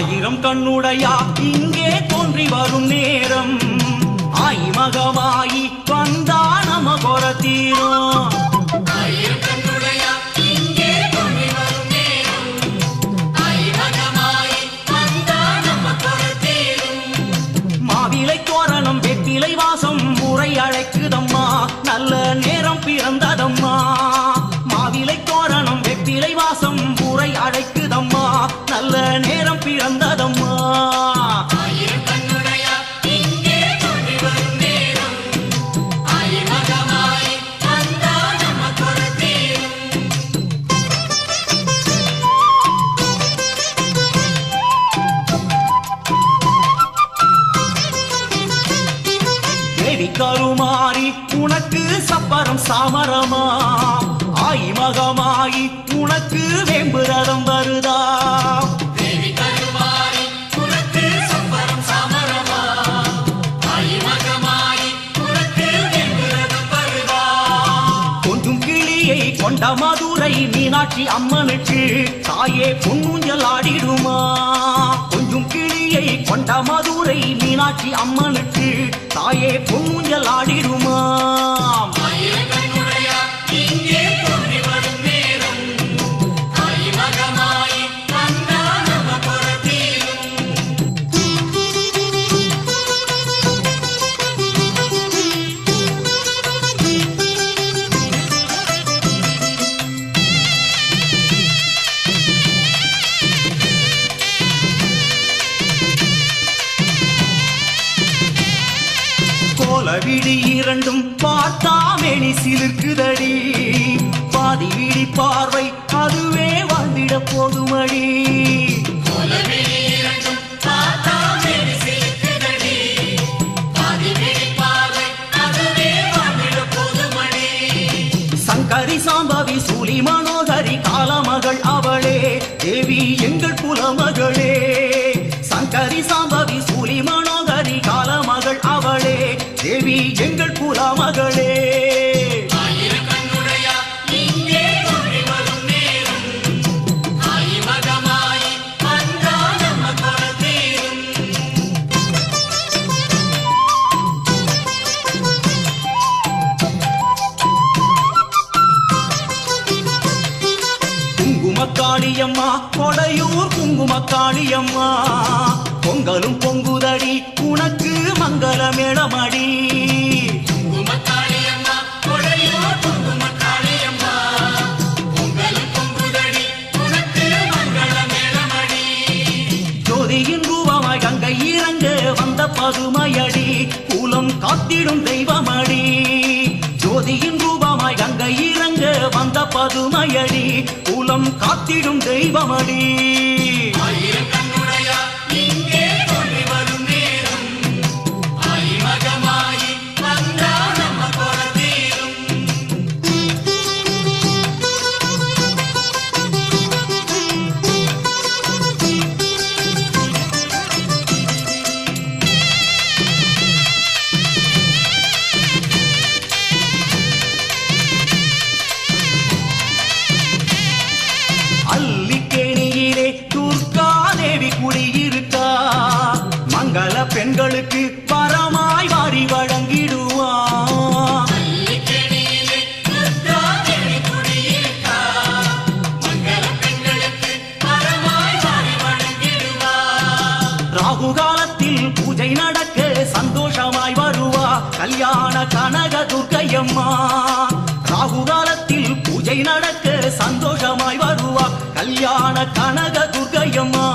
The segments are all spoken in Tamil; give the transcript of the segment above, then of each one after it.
ஆயிரம் கண்ணுடையா இங்கே தோன்றி வரும் நேரம் ஆய்மகமாயி வந்தா நம கொர தீரும். மாவிலை தோரணம் வெற்றிலை வாசம் முறை அழைக்குதம்மா நல்ல நேரம் பிறந்ததம்மா. மாவிலை தோரணம் வெற்றிலை வாசம் முறை அழைக்குதம்மா நல்ல நேரம் பிறந்ததம்மா. கருமாறி உனக்கு சப்பரம் சாமரமா ஆய்மகமாயி உனக்கு வேம்புரதம் வருதா. கொஞ்சம் கிளியை கொண்ட மதுரை மீனாட்சி அம்மனுக்கு தாயே பொன்னூஞ்சல் ஆடிடுமா. கொஞ்சம் கிளியை கொண்ட மதுரை மீனாட்சி அம்மனுக்கு தாயே பொன்னூஞ்சல் ஆடிடுமா. விழி இரண்டும் பார்த்தாமேனி சிலிர்க்குதடி பாதி விழி பார்வை அதுவே வாழ்ந்திட போதுமடி. சங்கரி சாம்பவி சூலி மனோகரி காலமகள் அவளே தேவி எங்கள் குலமகளே. சங்கரி சாம்பவி சூலி மனோகரி காலமகள் அவளே தேவி எங்கள் குலமகளே. குங்குமக்காளியம்மா கொடையூர் குங்குமக்காளியம்மா பொங்கலும் பொங்குதடி உனக்கு மங்கள மேளமடி. ஜோதியின் ரூபமாய் கங்கை இறங்க வந்த பதுமையடி குலம் காத்திடும் தெய்வமடி. ஜோதியின் ரூபமாய் கங்கை இறங்க வந்த பதுமையடி குலம் காத்திடும் தெய்வமடி. பெண்களுக்கு பரமாய் வாரி வழங்கிடுவா. ராகு காலத்தில் பூஜை நடக்க சந்தோஷமாய் வருவா கல்யாண கனக துர்க்கையம்மா. ராகு காலத்தில் பூஜை நடக்க சந்தோஷமாய் வருவா கல்யாண கனக துர்க்கையம்மா.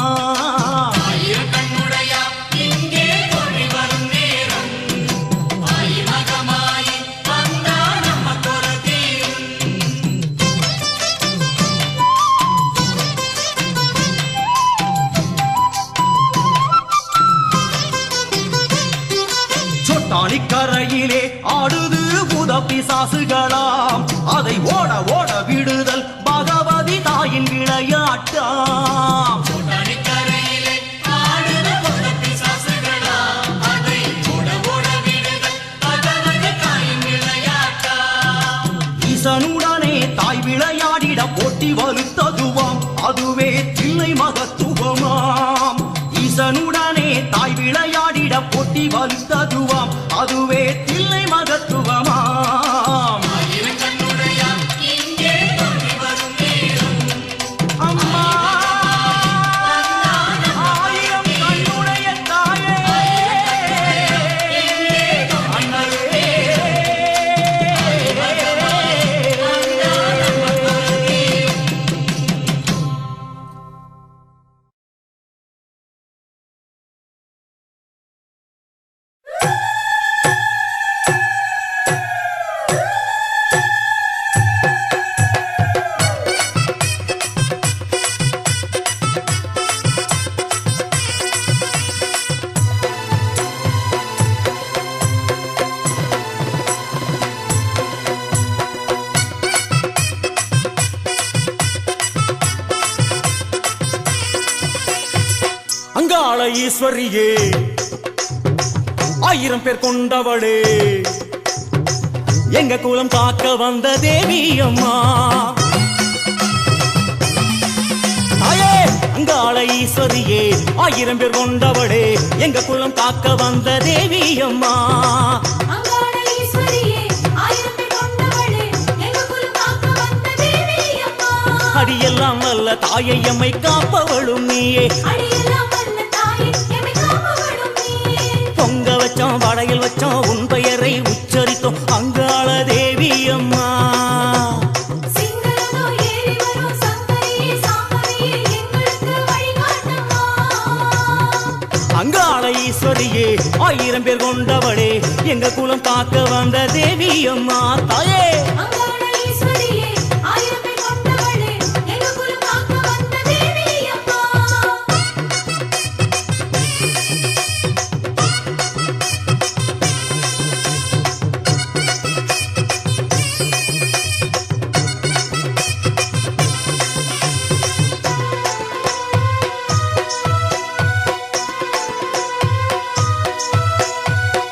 கரையிலே ஆடுது புத பிசாசுகளாம் அதை ஓட ஓட விடுதல் பகவதி தாயின் விளையாட்டாம். ஈசனுடனே தாய் விளையாடிட போட்டி வலுத்ததுவாம் அதுவே தில்லை மகத்துவமாம். அங்காள ஈஸ்வரியே ஆயிரம் பேர் கொண்டவளே எங்க குலம் காக்க வந்த தேவி அம்மா தாயே அங்காள ஈஸ்வரியே ஆயிரம் பேர் கொண்டவளே எங்க குலம் காக்க வந்த தேவி அம்மா அடியெல்லாம் வல்ல தாயை எம்மை காப்பவளும் நீயே பொங்க வச்சோம் வடையில் வச்சோம் உன் பெயரை உச்சரித்தோம் அங்காள தேவி அம்மா அங்காள ஈஸ்வரியே ஆயிரம் பேர் கொண்டவளே எங்க குலம் காக்க வந்த தேவி அம்மா தாயே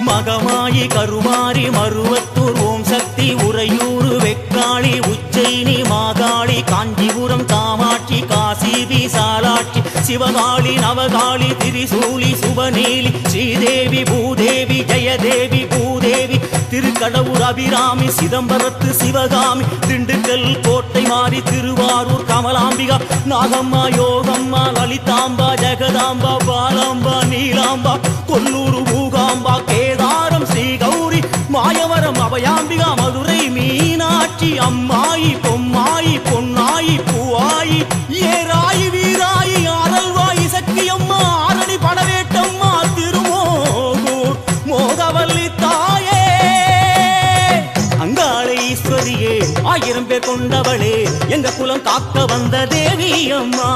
மகமாயி கருமாரி மருவத்தூர் ஓம் சக்தி உறையூர் வெக்காளி உச்சைனி மாகாளி காஞ்சிபுரம் காமாட்சி காசி விசாலாட்சி சிவகாளி நவகாளி திரிசூலி சுபநீலி ஸ்ரீதேவி பூதேவி ஜெயதேவி பூதேவி திருக்கடவுர் அபிராமி சிதம்பரத்து சிவகாமி திண்டுக்கல் கோட்டை மாறி திருவாரூர் கமலாம்பிகா நாகம்மா யோகம்மா லலிதாம்பா ஜெகதாம்பா பாலாம்பா நீலாம்பா கொல்லூர் மூகாம்பா கேதாரம் ஸ்ரீ கௌரி மாயவரம் அபயாம்பிகா மதுரை மீனாட்சி அம்மாயி பொம்மாயி பொன்னாயி பூவாயி ஏராயி வீராயி ஆரல்வாயி சக்கியம்மா ஆரணி படவேட்டம்மா திருமோகூர் மோகவல்லி தாயே அங்காள ஈஸ்வரியே ஆயிரம் பேர் கொண்டவளே எங்க குலம் காக்க வந்த தேவி அம்மா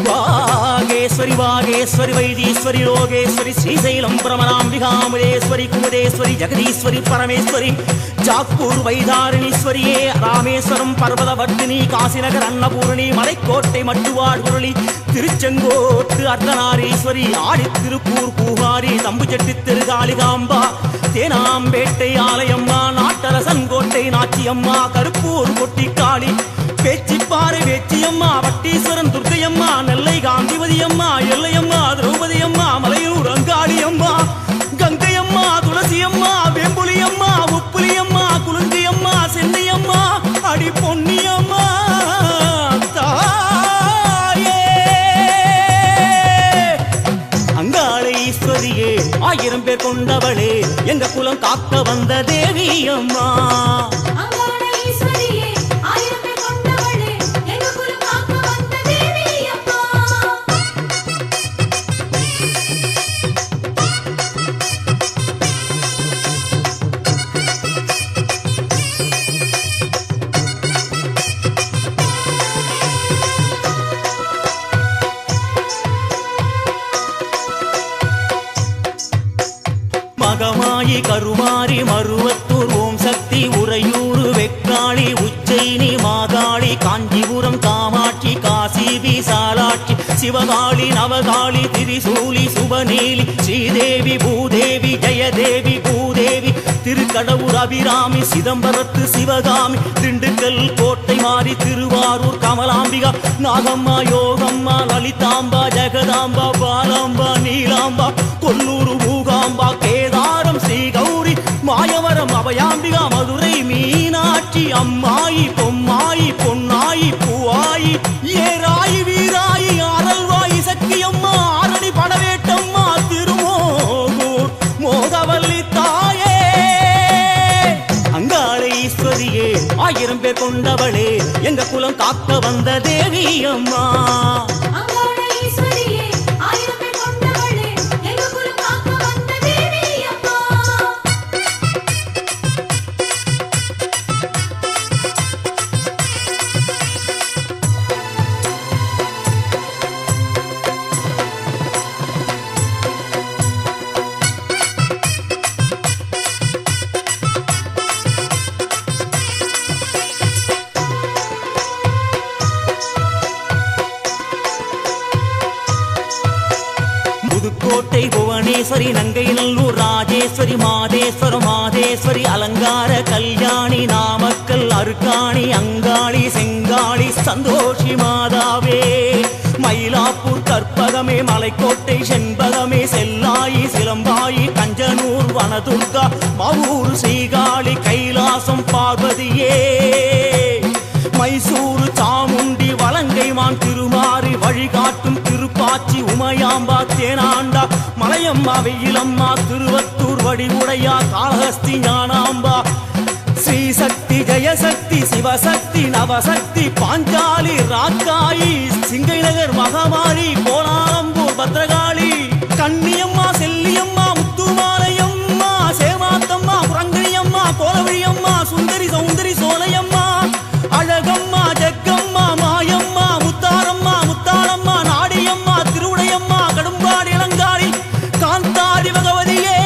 வாகேஸ்வரி வாகேஸ்வரி வைத்தீஸ்வரி லோகேஸ்வரி ஸ்ரீசைலம் பிரமணாம்பிகாமுதேஸ்வரி குமுதேஸ்வரி ஜெகதீஸ்வரி பரமேஸ்வரி ஜாக்கூர் வைதாரணீஸ்வரியே ராமேஸ்வரம் பர்வதவர்த்தினி காசிநகர் அன்னபூரணி மலைக்கோட்டை மட்டுவாழ் குரளி திருச்செங்கோட்டு அர்த்தநாரீஸ்வரி ஆடி திருப்பூர் பூகாரி தம்புச்செட்டி திருகாளிகாம்பா தேனாம்பேட்டை ஆலயம்மா நாட்டரசன் கோட்டை நாச்சியம்மா கருப்பூர் கொட்டிக்காளி பேச்சிப்பாறை வேச்சியம்மா வட்டீஸ்வரன் துர்க்கையம்மா நெல்லை காந்திமதி அம்மா எல்லையம்மா திரௌபதி அம்மா மலையூர் அங்காளி அம்மா கங்கையம்மா துளசியம்மா வேம்புலியம்மா உப்புலியம்மா குலுந்தியம்மா சென்னியம்மா அடி பொன்னியம்மா தாயே அங்காள ஈஸ்வரியே ஆயிரம் பேர் கொண்டவளே எங்க குலம் காக்க வந்த தேவி அம்மா மகமாயி கருமாரி மருவத்தூர் ஓம் சக்தி உறையூர் வெக்காளி உச்சைனி மாகாளி காஞ்சிபுரம் காமாட்சி காசி விசாலாட்சி சிவகாளி நவகாளி திரிசூலி சுபநீலி ஸ்ரீதேவி பூதேவி ஜெயதேவி பூதேவி திருக்கடவுர் அபிராமி சிதம்பரத்து சிவகாமி திண்டுக்கல் கோட்டை மாறி திருவாரூர் கமலாம்பிகா நாகம்மா யோகம்மா லலிதாம்பா ஜெகதாம்பா பாலாம்பா நீலாம்பா கொல்லூர் மூகாம்பா கேதாரம் ஸ்ரீ கௌரி மாயவரம் அபயாம்பிகா மதுரை மீனாட்சி அம்மாயி பொம்மாயி பொன்னாயி பூவாயி ஏராயி வீராயி ஆரல்வாயி சக்கியம்மா ஆரணி படவேட்டம்மா திருமோகூர் மோகவல்லி தாயே அங்காள ஈஸ்வரியே ஆயிரம் பேர் கொண்டவளே எங்க குலம் காக்க வந்த தேவி அம்மா புவனேஸ்வரி நங்கைநல்லூர் ராஜேஸ்வரி மாதேஸ்வரி அலங்கார கல்யாணி நாமக்கல் அருக்காணி அங்காளி செங்காளி சந்தோஷி மாதாவே மயிலாப்பூர் கற்பகமே மலைக்கோட்டை செண்பகமே செல்லாயி சிலம்பாயி கஞ்சனூர் வனதுர்கா மவூர் ஸ்ரீகாளி கைலாசம் பார்வதியே மைசூரு சாமுண்டி வலங்கைமான் திருமாறி வழிகாட்டும் திருப்பாச்சி உமையாம்பா தேனாண்டா மலையம்மா வெயிலம்மா திருவத்தூர் வடிவுடையா காளஹஸ்தி ஞானாம்பா ஸ்ரீசக்தி ஜெயசக்தி சிவசக்தி நவசக்தி பாஞ்சாலி ராக்காயி சிங்கை நகர் மகாமாரி கோலாலம்பூர் பத்ரகாளி கன்னியம்மா செல்லியம்மா முத்துமாலையம்மா சேமாத்தம்மா புரங்கணியம்மா கோலவழியம்மா சுந்தரி சௌந்தரி சோலையம்மா அழகம்மா ஜக்கம்மா மாயம்மா முத்தாரம்மா முத்தாளம்மா நாடியம்மா திருவுடையம்மா கடும்பாடி இளங்காடி காந்தாரி பகவதியே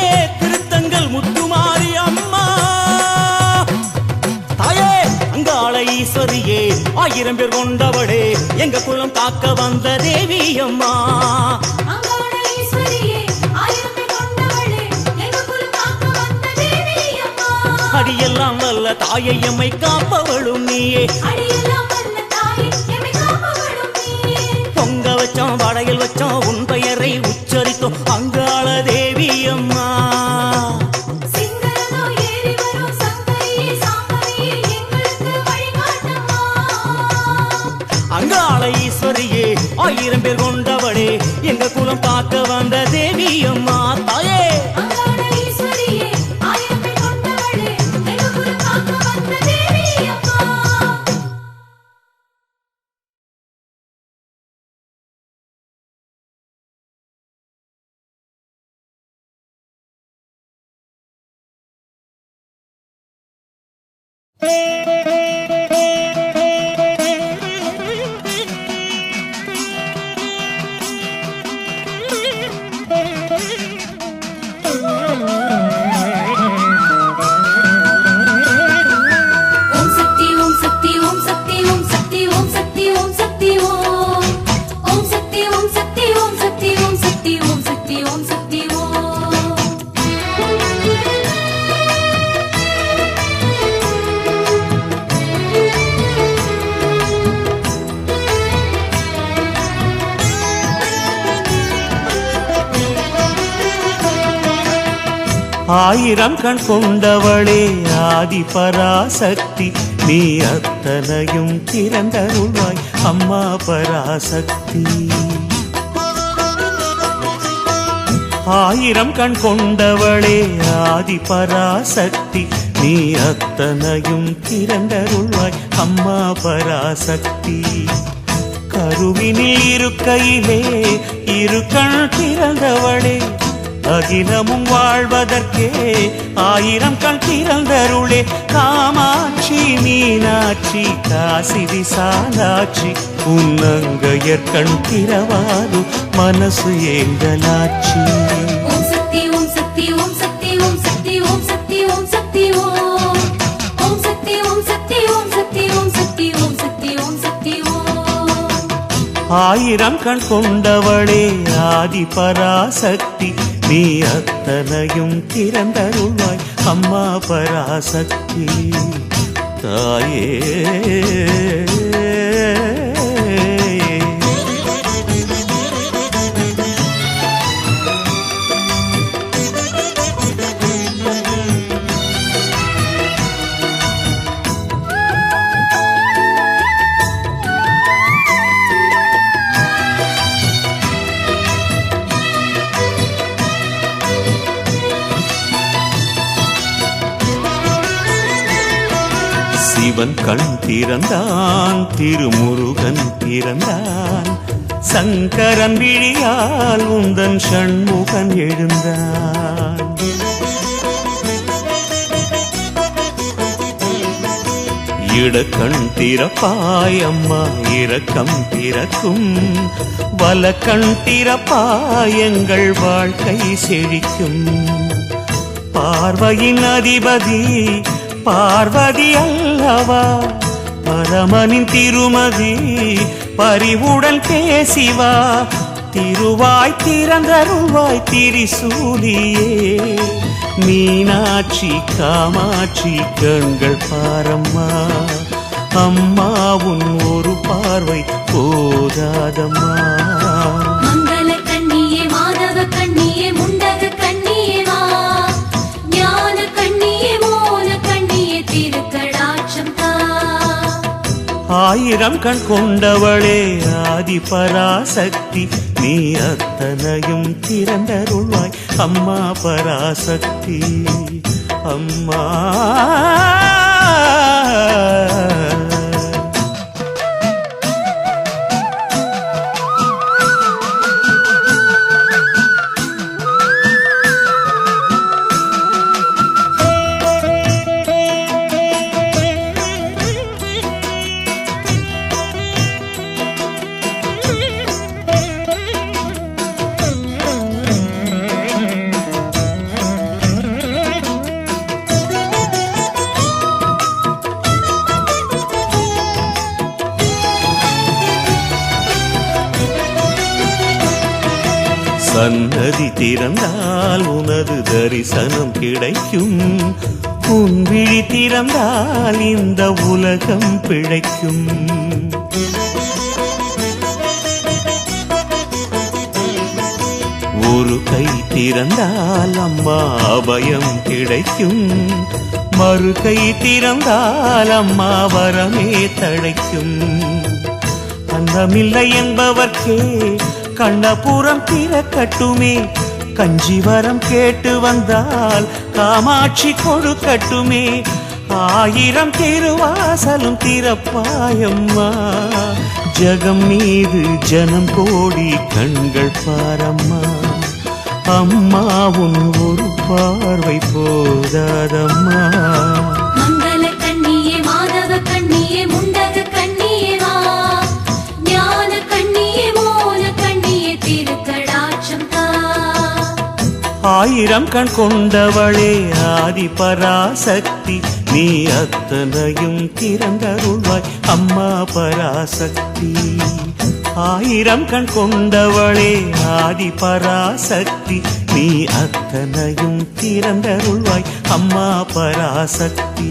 திருத்தங்கள் முத்துமாரி அம்மா தாயே அங்காள ஈஸ்வரியே 1000 பேர் கொண்டவளே எங்க குலம் காக்க வந்த தேவி அம்மா அடியெல்லாம் வல்ல தாயை எம்மை காப்பவளும் நீயே பொங்க வச்சோம் வடையில் வச்சோம் உன் பெயரை உச்சரித்தோம் அங்காள தேவி அம்மா அங்காள ஈஸ்வரியே 1000 பேர் கொண்டவளே எங்க குலம் காக்க வந்த தேவி அம்மா தாயே ஆயிரம் கண் கொண்டவளே ஆதி பராசக்தி நீ அத்தனையும் திறந்தருள்வாய் அம்மா பராசக்தி ஆயிரம் கண் கொண்டவளே ஆதி பராசக்தி நீ அத்தனையும் திறந்தருள்வாய் அம்மா பராசக்தி கருவினில் இருக்கையிலே இரு கண் திறந்தவளே அகிலமும் வாழ்வதற்கே 1000 கண் திறந்தருளே காமாட்சி மீனாட்சி காசி விசாலாட்சி உன்னங்கையர் கண் திறவாது மனசு ஏங்கலாட்சி ஓம் சக்தி ஓம் சக்தி ஓம் சக்தி ஓம் சக்தி ஓம் சக்தி ஓம் சக்தி ஓம் ஓம் சக்தி ஓம் சக்தி ஓம் சக்தி ஓம் சக்தி ஓம் சக்தி ஓம் சக்தி ஓம் 1000 கண் கொண்டவளே ஆதி பராசக்தி நீ அத்தனையும் திறந்தருள்வாய் அம்மா பராசக்தி தாயே சிவன் கண் திறந்தான் திருமுருகன் பிறந்தான் சங்கரன் விழியால் உந்தன் ஷண்முகன் எழுந்தான் இடக்கண் திறப்பாய் அம்மா இரக்கம் திறக்கும் வலக்கண் திறப்பாய் எங்கள் வாழ்க்கை செழிக்கும் பார்வையின் அதிபதி பார்வதி அல்லவா பரமனின் திருமதி பரிவுடன் பேசிவா திருவாய் திறந்தருள்வாய் திரிசூலியே மீனாட்சி காமாட்சி கண்கள் பாரம்மா அம்மா உன் ஒரு பார்வை போதாதம்மா மங்கள கண்ணியே மாதவ கண்ணியே முண்டக கண்ணியே வா ஞான கண்ணியே மோன கண்ணியே திருக்கடாட்சம் தா ஆயிரம் கண் கொண்டவளே ஆதி பராசக்தி நீ அத்தனையும் திறந்தருள்வாய் அம்மா பராசக்தி அம்மா சன்னதி திறந்தால் உனது தரிசனம் கிடைக்கும் உன் விழி திறந்தால் இந்த உலகம் பிழைக்கும் ஒரு கை திறந்தால் அம்மா அபயம் கிடைக்கும் மறு கை திறந்தால் அம்மா வரமே தழைக்கும் அந்தமில்லை என்பவர்க்கே கண்ணபுரம் திறக்கட்டுமே கஞ்சிவரம் கேட்டு வந்தால் காமாட்சி கொடுக்கட்டுமே ஆயிரம் திருவாசலும் திறப்பாயம்மா ஜகம் மீது ஜனம் கோடி கண்கள் பாரம்மா அம்மா உன் ஒரு பார்வை போதாதம்மா மங்கள கண்ணியே மாதவ கண்ணியே முண்டக கண்ணியே வா ஞான கண்ணியே மோன கண்ணியே திருக்கடாட்சம் தா ஆயிரம் கண் கொண்டவளே ஆதி பராசக்தி நீ அத்தனையும் திறந்தருள்வாய் அம்மா பராசக்தி ஆயிரம் கண் கொண்டவளே ஆதி பராசக்தி நீ அத்தனையும் திறந்தருள்வாய் அம்மா பராசக்தி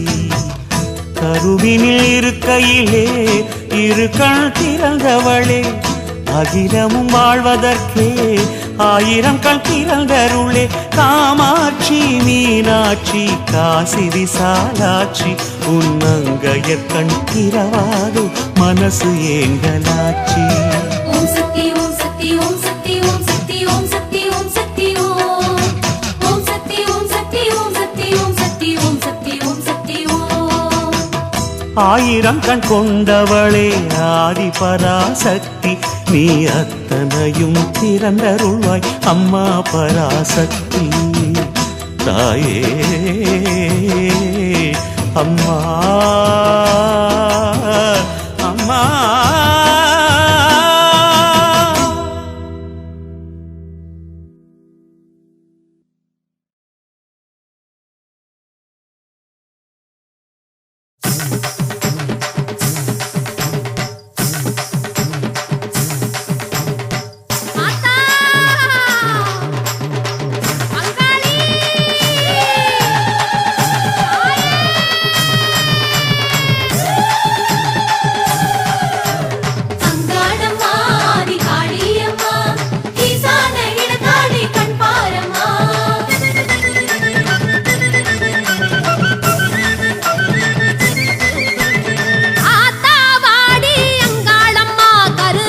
கருவினில் இருக்கையிலே இரு கண் திறந்தவளே அகிலமும் வாழ்வதற்கே ஆயிரம் கண் திறந்தருளே காமாட்சி மீனாட்சி காசி விசாலாட்சி உன்னங்கைய கண் திறவாது மனசு ஏங்கலாட்சி ஓம் சக்தி ஓம் சக்தி ஓம் சக்தி ஓம் சக்தி ஓம் சக்தி ஓம் சக்தி ஓம் ஓம் சக்தி ஓம் சக்தி ஓம் சக்தி ஓம் சக்தி ஓம் சக்தி ஓம் சக்தி ஓம் ஆயிரம் கண் கொண்டவளே ஆதி பராசக்தி நீ அத்தனையும் திறந்தருள்வாய் அம்மா பராசக்தி தாயே அம்மா